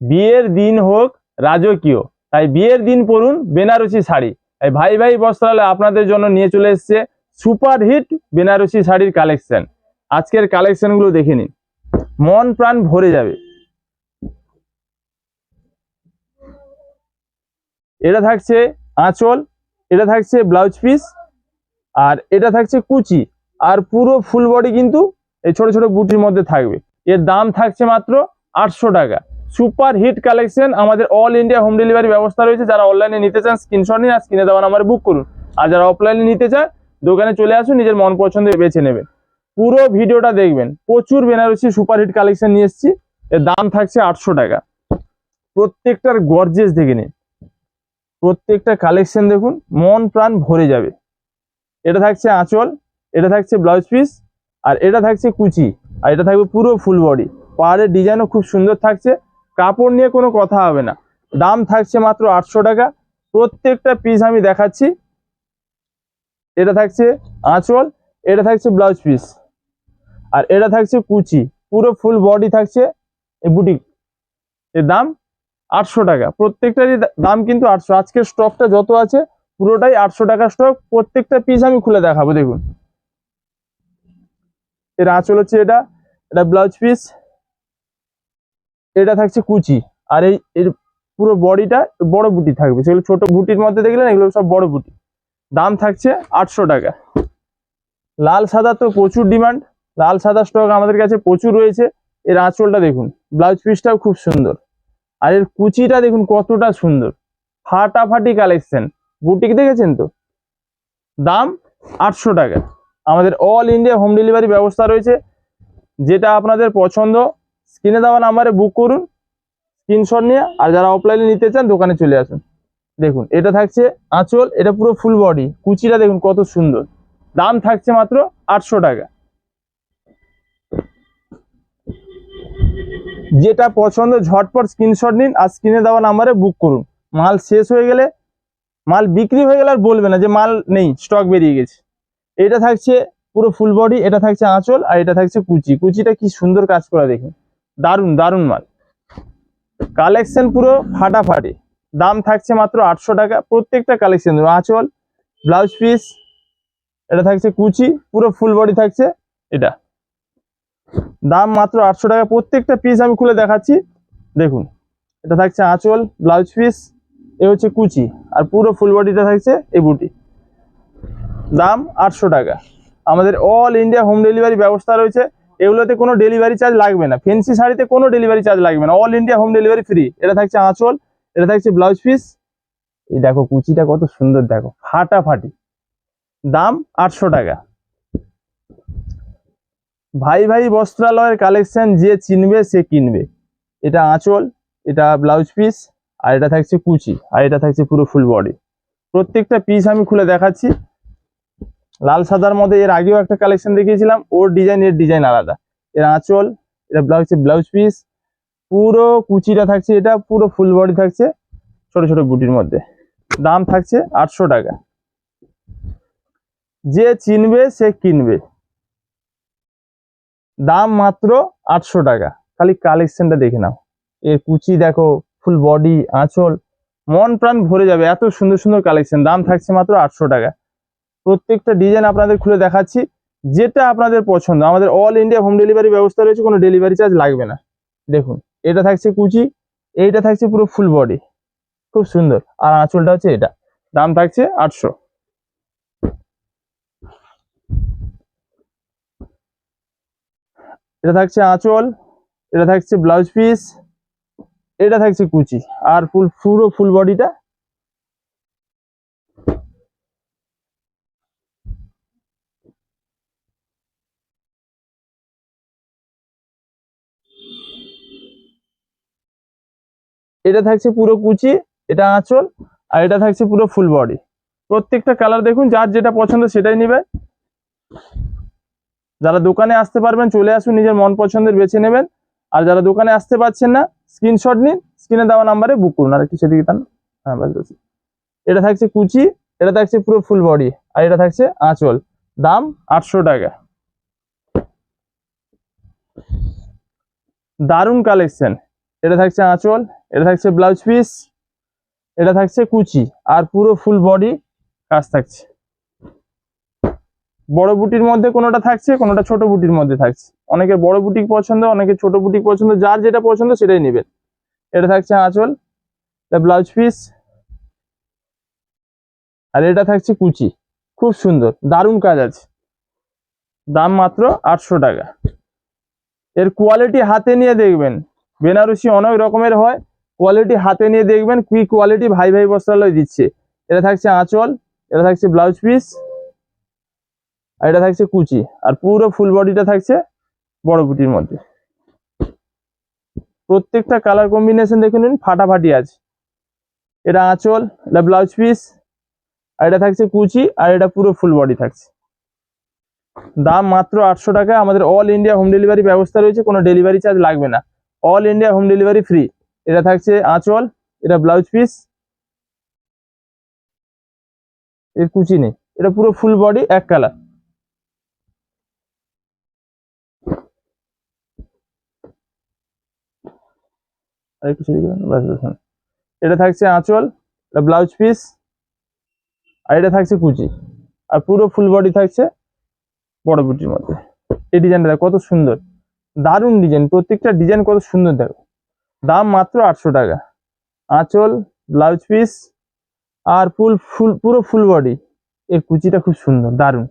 বিয়ের দিন হোক রাজকীয়, তাই বিয়ের দিন পরুন বেনারসি শাড়ি। তাই ভাই ভাই বস্ত্রালয় আপনাদের জন্য নিয়ে চলে এসেছে সুপার হিট বেনারসি শাড়ির কালেকশন। আজকের কালেকশনগুলো দেখে নিন, মন প্রাণ ভরে যাবে। এটা থাকছে আঁচল, এটা থাকছে ব্লাউজ পিস, আর এটা থাকছে কুচি, আর পুরো ফুল বডি কিন্তু এই ছোট ছোট বুটির মধ্যে থাকবে। এর দাম থাকছে মাত্র 800 টাকা। সুপার হিট কালেকশন, আমাদের অল ইন্ডিয়া হোম ডেলিভারি ব্যবস্থা রয়েছে। যারা অনলাইনে নিতে চান স্ক্রিনশট নিন আর স্ক্রিনে দেওয়া নাম্বারে বুক করুন। আর যারা অফলাইনে নিতে চান দোকানে চলে আসুন, নিজের মন পছন্দের বেছে নেবেন। পুরো ভিডিওটা দেখবেন, প্রচুর বেনারসি সুপার হিট কালেকশন নিয়ে এসেছি। এর দাম থাকছে 800 টাকা। প্রত্যেকটার গর্জেস দেখে নিন, প্রত্যেকটা কালেকশন দেখুন, মন প্রাণ ভরে যাবে। এটা থাকছে আঁচল, এটা থাকছে ব্লাউজ পিস, আর এটা থাকছে কুচি, আর এটা থাকবে পুরো ফুল বডি। পাহাড়ের ডিজাইনও খুব সুন্দর থাকছে, কাপড় নিয়ে কোনো কথা হবে না। দাম থাকছে মাত্র 800 টাকা। প্রত্যেকটা পিস আমি দেখাচ্ছি। এটা থাকছে আঁচল, এটা থাকছে ব্লাউজ পিস, আর এটা থাকছে কুচি, পুরো ফুল বডি থাকছে এই বুটিক। এর দাম 800 টাকা। প্রত্যেকটারই দাম কিন্তু 800। আজকের স্টকটা যত আছে পুরোটাই 800 টাকা স্টক। প্রত্যেকটা পিস আমি খুলে দেখাবো, দেখুন। এর আঁচল হচ্ছে এটা, এটা ব্লাউজ পিস, এটা থাকছে কুচি, আর এর পুরো বডিটা বড় বুটি থাকবে। সেগুলো ছোট বুটির মধ্যে দেখলেন, এগুলো সব বড় বুটি। দাম থাকছে 800 টাকা। লাল সাদা তো প্রচুর ডিমান্ড, লাল সাদা স্টক আমাদের কাছে প্রচুর রয়েছে। এর আঁচলটা দেখুন, ব্লাউজ পিসটাও খুব সুন্দর, আর এর কুচিটা দেখুন কতটা সুন্দর, ফাটাফাটি কালেকশন। বুটিক দেখেছেন তো। দাম 800 টাকা। আমাদের অল ইন্ডিয়া হোম ডেলিভারি ব্যবস্থা রয়েছে। যেটা আপনাদের পছন্দ স্ক্রিনে দেওয়া নাম্বারে বুক করুন স্ক্রিনশট নিয়ে। আর যারা অফলাইনে নিতে চান দোকানে চলে আসুন। দেখুন, এটা থাকছে আঁচল, এটা পুরো ফুল বডি, কুচিটা দেখুন কত সুন্দর। দাম থাকছে মাত্র 800 টাকা। যেটা পছন্দ ঝটপট স্ক্রিনশট নিন আর স্ক্রিনে দেওয়া নাম্বারে বুক করুন। মাল শেষ হয়ে গেলে, মাল বিক্রি হয়ে গেলে আর বলবে না যে মাল নেই, স্টক বেরিয়ে গেছে। এটা থাকছে পুরো ফুল বডি, এটা থাকছে আঁচল, আর এটা থাকছে কুচি। কুচিটা কি সুন্দর কাজ করা দেখুন, দারুন দারুন মাল। কালেকশন পুরো ফাটাফাটি। দাম থাকছে মাত্র 800 টাকা। প্রত্যেকটা কালেকশন, আঁচল, ব্লাউজ পিস, এটা থাকছে কুচি, পুরো ফুল বডি থাকছে এটা। দাম মাত্র 800 টাকা। প্রত্যেকটা পিস আমি খুলে দেখাচ্ছি, দেখুন। এটা থাকছে আঁচল, ব্লাউজ পিস, এ হচ্ছে কুচি, আর পুরো ফুল বডিটা থাকছে এই বুটি। দাম 800 টাকা। আমাদের অল ইন্ডিয়া হোম ডেলিভারি ব্যবস্থা রয়েছে। এগুলোতে কোনো ডেলিভারি চার্জ লাগবে না। ফ্যান্সি শাড়িতে কোনো ডেলিভারি চার্জ লাগবে না, all India home delivery free. এটা থাকছে আঁচল, এটা থাকছে ব্লাউজ পিস, এই দেখো কুচিটা কত সুন্দর, দেখো ফাটাফাটি। দাম 800 টাকা। ভাই ভাই বস্ত্রালয়ের কালেকশন যে চিনবে সে কিনবে। এটা আঁচল, এটা ব্লাউজ পিস, আর এটা থাকছে কুচি, আর এটা থাকছে পুরো ফুল বডি। প্রত্যেকটা পিস আমি খুলে দেখাচ্ছি। লাল সাদার মধ্যে এর আগেও একটা কালেকশন দেখিয়েছিলাম, ওর ডিজাইন এর ডিজাইন আলাদা। এর আঁচল, এটা ব্লাউজ পিস, পুরো কুচিটা থাকছে, এটা পুরো ফুল বডি থাকছে ছোট ছোট বুটির মধ্যে। দাম থাকছে 800 টাকা। যে চিনবে সে কিনবে। দাম মাত্র 800 টাকা। খালি কালেকশনটা দেখে নাও, এর কুচি দেখো, ফুল বডি, আঁচল, মন প্রাণ ভরে যাবে। এত সুন্দর সুন্দর কালেকশন। দাম থাকছে মাত্র 800 টাকা। প্রত্যেকটা ডিজাইন আপনাদের খুলে দেখাচ্ছি, যেটা আপনাদের পছন্দ। আমাদের অল ইন্ডিয়া হোম ডেলিভারি ব্যবস্থা রয়েছে, কোনো ডেলিভারি চার্জ লাগবে না। দেখুন, এটা থাকছে কুচি, এইটা থাকছে পুরো ফুল বডি, খুব সুন্দর, আর আঁচলটা হচ্ছে এটা। দাম থাকছে 800। এটা থাকছে আঁচল, এটা থাকছে ব্লাউজ পিস, এটা থাকছে কুচি, আর পুরো ফুল বডিটা। এটা থাকছে পুরো কুচি, এটা আঁচল, আর এটা থাকছে পুরো ফুল বডি। প্রত্যেকটা কালার দেখুন, যার যেটা পছন্দ সেটাই নিবে। যারা দোকানে আসতে পারবেন চলে আসুন, নিজের মন পছন্দের বেছে নেবেন। আর যারা দোকানে আসতে পারছেন না স্ক্রিনশট নিন, স্ক্রিনে দেওয়া নাম্বারে বুক করুন। আর একটু সেদিকে তান, হ্যাঁ বাস। এটা থাকছে কুচি, এটা থাকছে পুরো ফুল বডি, আর এটা থাকছে আঁচল। দাম 800 টাকা। দারুন কালেকশন। এটা থাকছে আঁচল, এটা থাকছে ব্লাউজ পিস, এটা থাকছে কুচি, আর পুরো ফুল বডি কাজ থাকছে। বড় বুটির মধ্যে কোনোটা থাকছে, কোনোটা ছোট বুটির মধ্যে থাকছে। অনেকের বড় বুটিক পছন্দ, অনেকের ছোট বুটিক পছন্দ, যার যেটা পছন্দ সেটাই নেবেন। এটা থাকছে আঁচল, এটা ব্লাউজ পিস, আর এটা থাকছে কুচি। খুব সুন্দর, দারুণ কাজ আছে। দাম মাত্র 800 টাকা। এর কোয়ালিটি হাতে নিয়ে দেখবেন, বেনারসি অনেক রকমের হয়, কোয়ালিটি হাতে নিয়ে দেখবেন কি কোয়ালিটি ভাই ভাই বস্ত্রালয় দিচ্ছে। এটা থাকছে আঁচল, এটা থাকছে ব্লাউজ পিস, আর এটা থাকছে কুচি, আর পুরো ফুল বডিটা থাকছে বড় বুটির মধ্যে। প্রত্যেকটা কালার কম্বিনেশন দেখে নিন, ফাটাফাটি আছে। এটা আঁচল, এটা ব্লাউজ পিস, আর এটা থাকছে কুচি, আর এটা পুরো ফুল বডি থাকছে। দাম মাত্র 800 টাকা। আমাদের অল ইন্ডিয়া হোম ডেলিভারি ব্যবস্থা রয়েছে, কোনো ডেলিভারি চার্জ লাগবে না, all India home delivery free. এটা থাকছে আঁচল, এটা ব্লাউজ পিস, এর কুচি নেই, এটা পুরো ফুল বডি এক কালার। এটা থাকছে আঁচল, এটা ব্লাউজ পিস, আর এটা থাকছে কুচি, আর পুরো ফুল বডি থাকছে বড় বুটির মধ্যে। এই ডিজাইনটা কত সুন্দর, দারুণ ডিজাইন, প্রত্যেকটা ডিজাইন কত সুন্দর দেখো। দাম মাত্র 800 টাকা। আঁচল, ব্লাউজ পিস, আর পুরো ফুল বডি। এর কুচিটা খুব সুন্দর, দারুণ,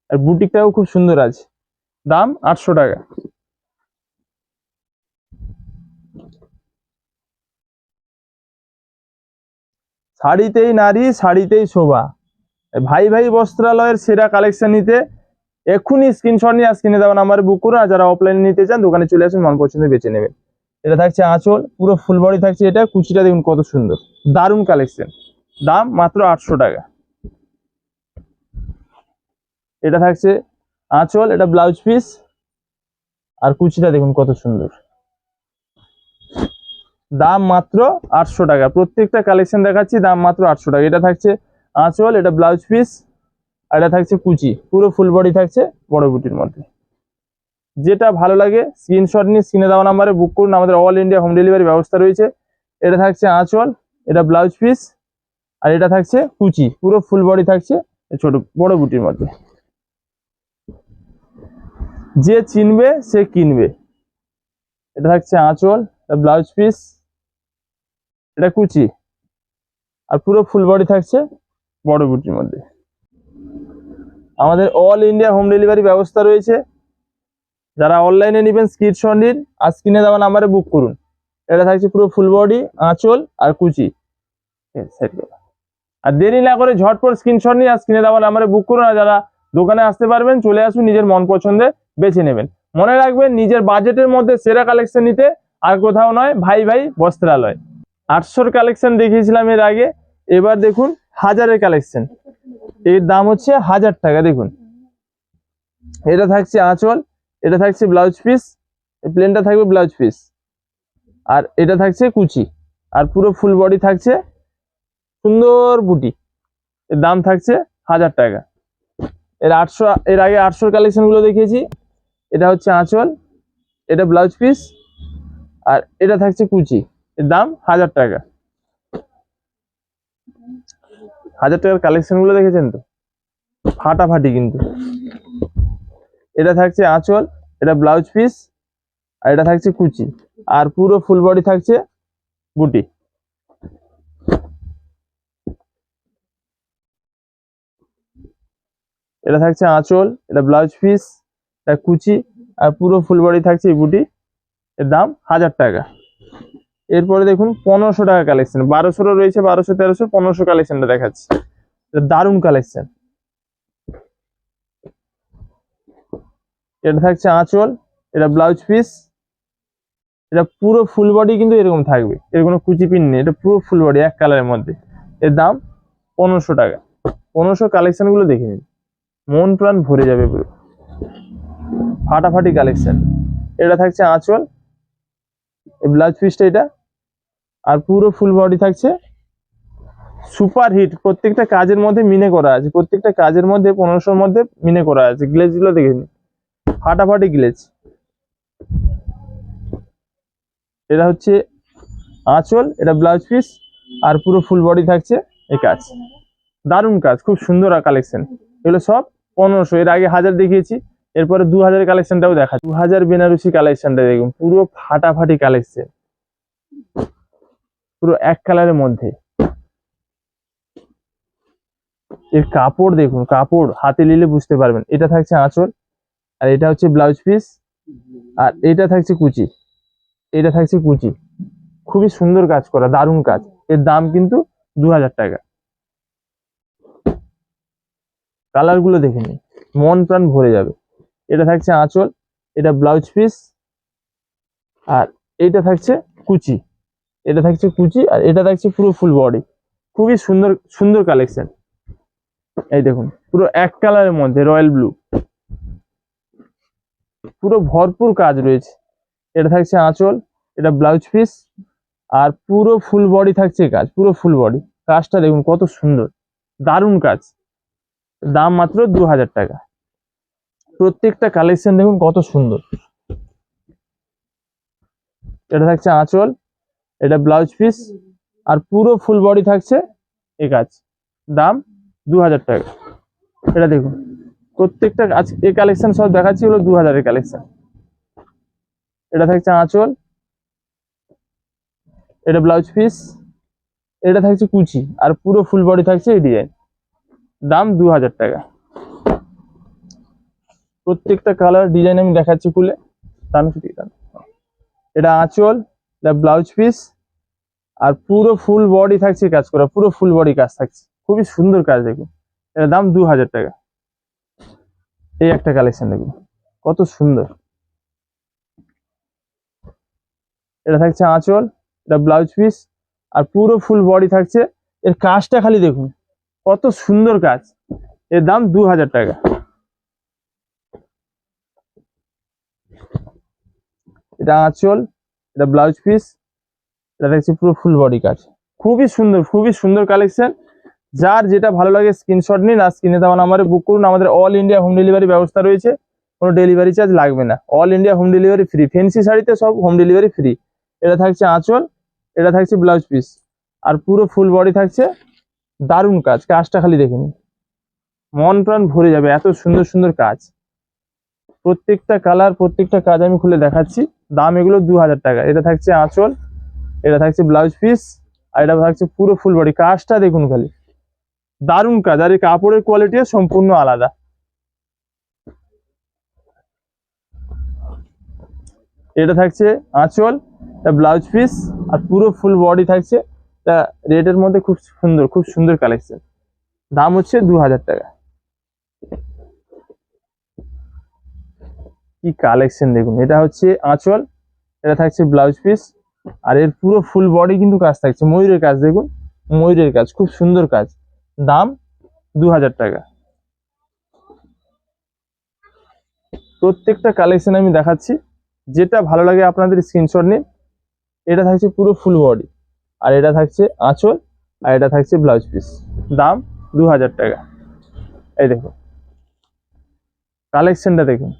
আর বুটিকটাও খুব সুন্দর আছে। দাম 800 টাকা। শাড়িতেই নারী, শাড়িতেই শোভা। ভাই ভাই বস্ত্রালয়ের সেরা কালেকশন নিতে এক্ষুনি স্ক্রিনশট নিয়ে স্ক্রিনে দেওয়া নাম্বারে বুক করুন। আর যারা অফলাইনে নিতে চান দোকানে চলে আসুন, মন পছন্দ বেছে নেবেন। এটা থাকছে আঁচল, পুরো ফুল বডি থাকছে, এটা কুচিটা দেখুন কত সুন্দর, দারুণ কালেকশন। দাম মাত্র 800 টাকা। এটা থাকছে আঁচল, এটা ব্লাউজ পিস, আর কুচিটা দেখুন কত সুন্দর। দাম মাত্র 800 টাকা। প্রত্যেকটা কালেকশন দেখাচ্ছি, দাম মাত্র 800 টাকা। এটা থাকছে আঁচল, এটা ব্লাউজ পিস, আর এটা থাকছে কুচি, পুরো ফুল বডি থাকছে বড় বুটির মধ্যে। যেটা ভালো লাগে স্ক্রিনশট নিয়ে স্ক্রিনে দেওয়া নাম্বারে বুক করুন, আমাদের অল ইন্ডিয়া হোম ডেলিভারি ব্যবস্থা রয়েছে। এটা থাকছে আঁচল, এটা ব্লাউজ পিস, আর এটা থাকছে কুচি, পুরো ফুল বডি থাকছে ছোট বড় বুটির মধ্যে। যে চিনবে সে কিনবে। এটা থাকছে আঁচল, এটা ব্লাউজ পিস, এটা কুচি, আর পুরো ফুল বডি থাকছে বড় বুটির মধ্যে। আমাদের অল ইন্ডিয়া হোম ডেলিভারি ব্যবস্থা রয়েছে। যারা অনলাইনে নেবেন স্ক্রিনশট নিন আর স্ক্রিনে দেওয়া নাম্বারে বুক করুন। এটা থাকছে পুরো ফুল বডি, আঁচল, আর কুচি। আর দেরি না করে ঝটপট স্ক্রিনশট নিয়ে আর স্ক্রিনে দেওয়া নাম্বারে বুক করুন। আর যারা দোকানে আসতে পারবেন চলে আসুন, নিজের মন পছন্দে বেছে নেবেন। মনে রাখবেন নিজের বাজেটের মধ্যে সেরা কালেকশন নিতে আর কোথাও নয়, ভাই ভাই বস্ত্রালয়। 800 কালেকশন দেখিয়েছিলাম এর আগে, এবার দেখুন 1000-এর কালেকশন। এর দাম হচ্ছে 1000 টাকা। দেখুন এটা থাকছে আঁচল, এটা থাকছে ব্লাউজ পিস, প্লেনটা থাকবে ব্লাউজ পিস, আর এটা থাকছে কুচি, আর পুরো ফুল বডি থাকছে সুন্দর বুটি। এর দাম থাকছে 1000 টাকা। এর আগে 800 কালেকশন গুলো দেখিয়েছি। এটা হচ্ছে আঁচল, এটা ব্লাউজ পিস, আর এটা থাকছে কুচি। এর দাম 1000 টাকা। 1000 টাকার কালেকশন গুলো দেখেছেন তো, ফাটাফাটি কিন্তু। এটা থাকছে আঁচল, এটা ব্লাউজ পিস, আর এটা থাকছে কুচি, আর পুরো ফুল বডি থাকছে বুটি। এটা থাকছে আঁচল, এটা ব্লাউজ পিস, এটা কুচি, আর পুরো ফুল বডি থাকছে এই বুটি। এর দাম 1000 টাকা। এরপরে দেখুন 1500 টাকা কালেকশন, 1200 রয়েছে, 1200, 1300, 1500 কালেকশনটা দেখাচ্ছি। এটা দারুণ কালেকশন। এটা থাকছে আঁচল, এটা ব্লাউজ পিস, এটা পুরো ফুল বডি কিন্তু এরকম থাকবে, এর কোনো কুচি পিন নেই, এটা পুরো ফুল বডি এক কালারের মধ্যে। এর দাম 1500 টাকা। 1500 কালেকশন গুলো দেখে নিন, মন প্রাণ ভরে যাবে পুরো, ফাটাফাটি কালেকশন। এটা থাকছে আঁচল, এই ব্লাউজ পিসটা এটা, আর পুরো ফুল বডি থাকছে সুপার হিট। প্রত্যেকটা কাজের মধ্যে মিনে করা আছে, প্রত্যেকটা কাজের মধ্যে 1500-র মধ্যে মিনে করা আছে। গ্লেজ গুলো দেখে নিন, ফাটাফাটি গ্লেজ। এটা হচ্ছে আঁচল, এটা ব্লাউজ পিস, আর পুরো ফুল বডি থাকছে এই কাজ। দারুণ কাজ, খুব সুন্দর কালেকশন। এগুলো সব 1500, এর আগে 1000 দেখিয়েছি, এরপরে 2000 কালেকশনটাও দেখা। 2000 বেনারসি কালেকশনটা দেখুন, পুরো ফাটাফাটি কালেকশন, পুরো এক কালারের মধ্যে। এর কাপড় দেখুন, কাপড় হাতে নিলে বুঝতে পারবেন। এটা থাকছে আঁচল, আর এটা হচ্ছে ব্লাউজ পিস, আর এটা থাকছে কুচি, এটা থাকছে কুচি। খুবই সুন্দর কাজ করা, দারুণ কাজ। এর দাম কিন্তু 2000 টাকা। কালার গুলো দেখে নিন, মন প্রাণ ভরে যাবে। এটা থাকছে আঁচল, এটা ব্লাউজ পিস, আর এটা থাকছে কুচি, এটা থাকছে কুচি, আর এটা থাকছে পুরো ফুল বডি। খুবই সুন্দর সুন্দর কালেকশন। এই দেখুন, পুরো এক কালারের মধ্যে রয়্যাল ব্লু, পুরো ভরপুর কাজ রয়েছে। এটা থাকছে আঁচল, এটা ব্লাউজ পিস, আর পুরো ফুল বডি থাকছে কাজ, পুরো ফুল বডি। কাজটা দেখুন কত সুন্দর, দারুণ কাজ। দাম মাত্র 2000 টাকা। প্রত্যেকটা কালেকশন দেখুন কত সুন্দর। এটা থাকছে আঁচল, এটা ব্লাউজ পিস, আর পুরো ফুল বডি থাকছে এই কাজ। দাম 2000 টাকা। এটা দেখুন, প্রত্যেকটা কাজ, এই কালেকশন সব দেখাচ্ছি হলো 2000 এর কালেকশন। এটা থাকছে আঁচল, এটা ব্লাউজ পিস, এটা থাকছে কুচি, আর পুরো ফুল বডি থাকছে এই ডিজাইন। দাম 2000 টাকা। প্রত্যেকটা কালার ডিজাইন আমি দেখাচ্ছি খুলে। এটা আঁচল, এটা ব্লাউজ পিস, আর পুরো ফুল বডি থাকছে কাজ করা, পুরো ফুল বডি কাজ থাকছে। খুবই সুন্দর কাজ দেখুন। এটার দাম 2000 টাকা। এই একটা কালেকশন দেখুন কত সুন্দর। এটা থাকছে আঁচল, এটা ব্লাউজ পিস, আর পুরো ফুল বডি থাকছে। এর কাজটা খালি দেখুন কত সুন্দর কাজ। এর দাম 2000 টাকা। এটা আঁচল, এটা ব্লাউজ পিস, এটা থাকছে পুরো ফুল বডি কাজ। খুবই সুন্দর, খুবই সুন্দর কালেকশন। যার যেটা ভালো লাগে স্ক্রিনশট নিন, আর স্ক্রিনে দেওয়া নাম্বারে বুক করুন। আমাদের অল ইন্ডিয়া হোম ডেলিভারি ব্যবস্থা রয়েছে, কোনো ডেলিভারি চার্জ লাগবে না। All India home delivery free, fancy শাড়িতে সব হোম ডেলিভারি ফ্রি। এটা থাকছে আঁচল, এটা থাকছে ব্লাউজ পিস, আর পুরো ফুল বডি থাকছে। দারুণ কাজ, কাজটা খালি দেখে নিন, মন প্রাণ ভরে যাবে, এত সুন্দর সুন্দর কাজ। প্রত্যেকটা কালার, প্রত্যেকটা কাজ আমি খুলে দেখাচ্ছি। দাম এগুলো 2000 টাকা। এটা থাকছে আঁচল, এটা থাকছে ব্লাউজ পিস, আর এটা থাকছে পুরো ফুল বডি। কাজটা দেখুন খালি, দারুণ কাজ। আর এই কাপড়ের কোয়ালিটি সম্পূর্ণ আলাদা। এটা থাকছে আঁচল, এটা ব্লাউজ পিস, আর পুরো ফুল বডি থাকছে। এটা রেটের মধ্যে খুব সুন্দর, খুব সুন্দর কালেকশন। দাম হচ্ছে 2000 টাকা। কি কালেকশন দেখুন, এটা হচ্ছে আঁচল, এটা থাকছে ব্লাউজ পিস, আর এর পুরো ফুল বডি কিন্তু কাজ থাকছে, ময়ূরের কাজ দেখুন, ময়ূরের কাজ, খুব সুন্দর কাজ। দাম 2000 টাকা। প্রত্যেকটা কালেকশন আমি দেখাচ্ছি, যেটা ভালো লাগে আপনাদের স্ক্রিনশট নিন। এটা থাকছে পুরো ফুল বডি, আর এটা থাকছে আঁচল, আর এটা থাকছে ব্লাউজ পিস। দাম 2000 টাকা। এই দেখুন কালেকশনটা দেখুন,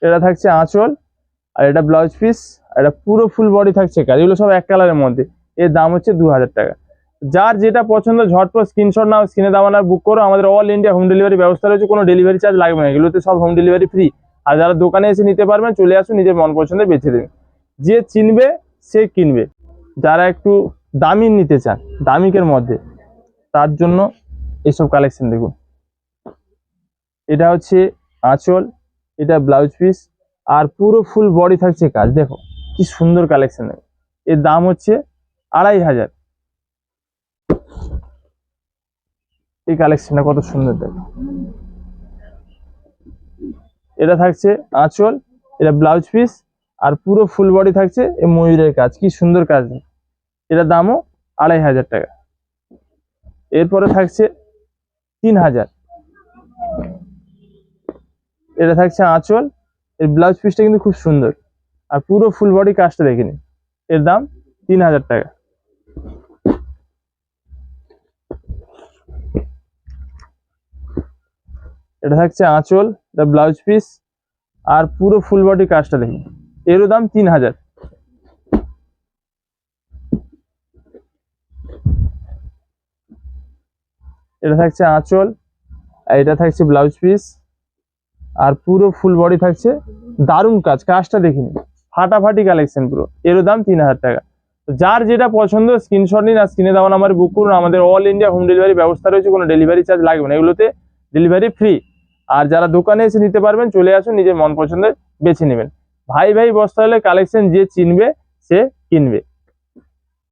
এটা থাকছে আঁচল, আর এটা ব্লাউজ পিস, আর এটা পুরো ফুল বডি থাকছে কাজ। এগুলো সব এক কালারের মধ্যে। এর দাম হচ্ছে 2000 টাকা। যার যেটা পছন্দ ঝটপট স্ক্রিনশট নাও, স্ক্রিনে দেওয়া নাম্বার বুক করো। আমাদের অল ইন্ডিয়া হোম ডেলিভারি ব্যবস্থা রয়েছে, কোনো ডেলিভারি চার্জ লাগবে না। এগুলোতে সব হোম ডেলিভারি ফ্রি। আর যারা দোকানে এসে নিতে পারবেন, চলে আসুন, নিজের মন পছন্দের বেছে দেবেন। যে চিনবে সে কিনবে। যারা একটু দামি নিতে চান, দামিকের মধ্যে, তার জন্য এইসব কালেকশন দেখুন। এটা হচ্ছে আঁচল, এটা ব্লাউজ পিস, আর পুরো ফুল বডি থাকছে কাজ। দেখো কি সুন্দর কালেকশন। এর দাম হচ্ছে 2500। এই কালেকশনটা কত সুন্দর দেখো। এটা থাকছে আঁচল, এটা ব্লাউজ পিস, আর পুরো ফুল বডি থাকছে এই ময়ূরের কাজ। কি সুন্দর কাজ। এটার দামও 2500 টাকা। এরপরে থাকছে 3000। এটা থাকছে আঁচল, এর ব্লাউজ পিসটা কিন্তু খুব সুন্দর, আর পুরো ফুল বডি কাজটা দেখে নিন। এর দাম 3000 টাকা। এটা থাকছে আঁচল, এটা ব্লাউজ পিস, আর পুরো ফুল বডি কাজটা দেখুন। এরও দাম 3000। এটা থাকছে আঁচল, আর এটা থাকছে ব্লাউজ পিস, আর পুরো ফুল বডি থাকছে। দারুণ কাজ, কাজটা দেখিনি, ফাটাফাটি কালেকশন পুরো। এরও দাম 3000 টাকা। তো যার যেটা পছন্দ স্ক্রিনশট নিন আর স্ক্রিনে দেওয়া নাম্বারে বুক করুন। আমাদের অল ইন্ডিয়া হোম ডেলিভারি ব্যবস্থা রয়েছে, কোনো ডেলিভারি চার্জ লাগবে না, এগুলোতে ডেলিভারি ফ্রি। আর যারা দোকানে এসে নিতে পারবেন, চলে আসুন, নিজের মন পছন্দের বেছে নেবেন। ভাই ভাই বস্তা হলে কালেকশন যে চিনবে সে কিনবে।